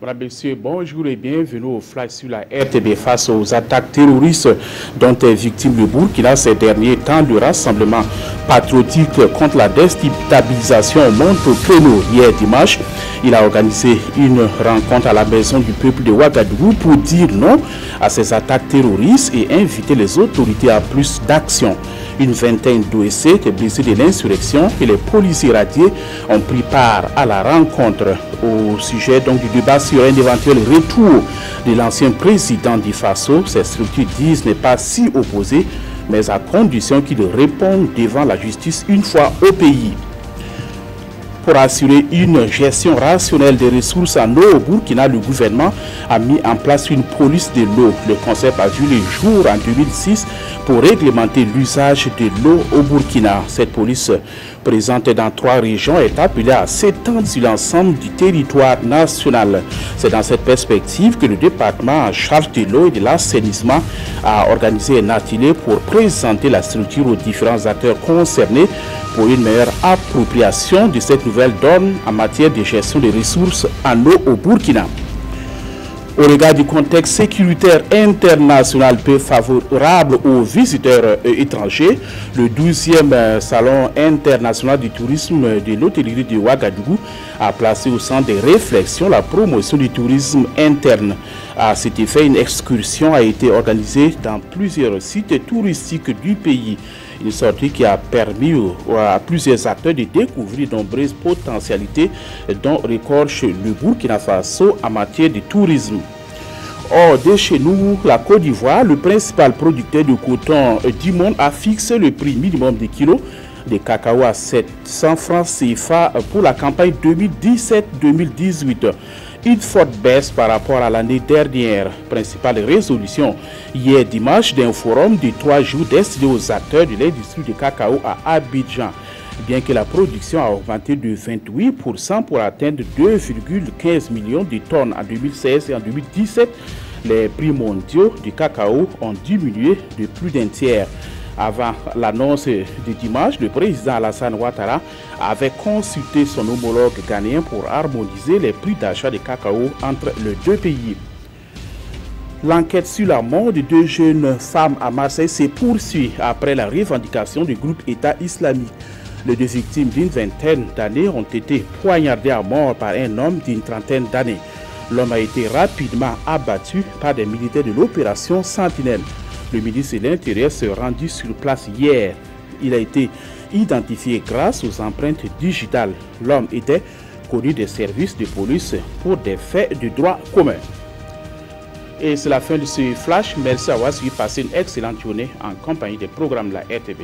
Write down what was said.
Voilà, messieurs, bonjour et bienvenue au Flash sur la RTB. Face aux attaques terroristes dont est victime le Burkina ces derniers temps, le rassemblement patriotique contre la déstabilisation monte au créneau. Hier dimanche, il a organisé une rencontre à la maison du peuple de Ouagadougou pour dire non à ces attaques terroristes et inviter les autorités à plus d'action. Une vingtaine d'OSC étaient blessés de l'insurrection et les policiers radiés ont pris part à la rencontre. Au sujet donc du débat sur un éventuel retour de l'ancien président du Faso, ces structures disent n'est pas si opposé, mais à condition qu'il réponde devant la justice une fois au pays. Pour assurer une gestion rationnelle des ressources en eau au Burkina, le gouvernement a mis en place une police de l'eau. Le concept a vu le jour en 2006 pour réglementer l'usage de l'eau au Burkina. Cette police, présente dans 3 régions, est appelée à s'étendre sur l'ensemble du territoire national. C'est dans cette perspective que le département en charge de l'eau et de l'assainissement a organisé un atelier pour présenter la structure aux différents acteurs concernés pour une meilleure appropriation de cette nouvelle donne en matière de gestion des ressources en eau au Burkina. Au regard du contexte sécuritaire international peu favorable aux visiteurs étrangers, le 12e Salon international du tourisme de l'hôtellerie de Ouagadougou a placé au centre des réflexions la promotion du tourisme interne. À cet effet, une excursion a été organisée dans plusieurs sites touristiques du pays. Une sortie qui a permis à plusieurs acteurs de découvrir de nombreuses potentialités dont recorche le Burkina Faso en matière de tourisme. Hors de chez nous, la Côte d'Ivoire, le principal producteur de coton du monde, a fixé le prix minimum des kilos de cacao à 700 francs CFA pour la campagne 2017-2018. Une forte baisse par rapport à l'année dernière. Principale résolution hier dimanche d'un forum de 3 jours destiné aux acteurs de l'industrie du cacao à Abidjan. Bien que la production a augmenté de 28% pour atteindre 2,15 millions de tonnes en 2016 et en 2017, les prix mondiaux du cacao ont diminué de plus d'un tiers. Avant l'annonce de dimanche, le président Alassane Ouattara avait consulté son homologue ghanéen pour harmoniser les prix d'achat de cacao entre les deux pays. L'enquête sur la mort de 2 jeunes femmes à Marseille se poursuit après la revendication du groupe État islamique. Les 2 victimes d'une vingtaine d'années ont été poignardées à mort par un homme d'une trentaine d'années. L'homme a été rapidement abattu par des militaires de l'opération Sentinelle. Le ministre de l'Intérieur s'est rendu sur place hier. Il a été identifié grâce aux empreintes digitales. L'homme était connu des services de police pour des faits de droit commun. Et c'est la fin de ce flash. Merci à vous. Passez une excellente journée en compagnie des programmes de la RTB.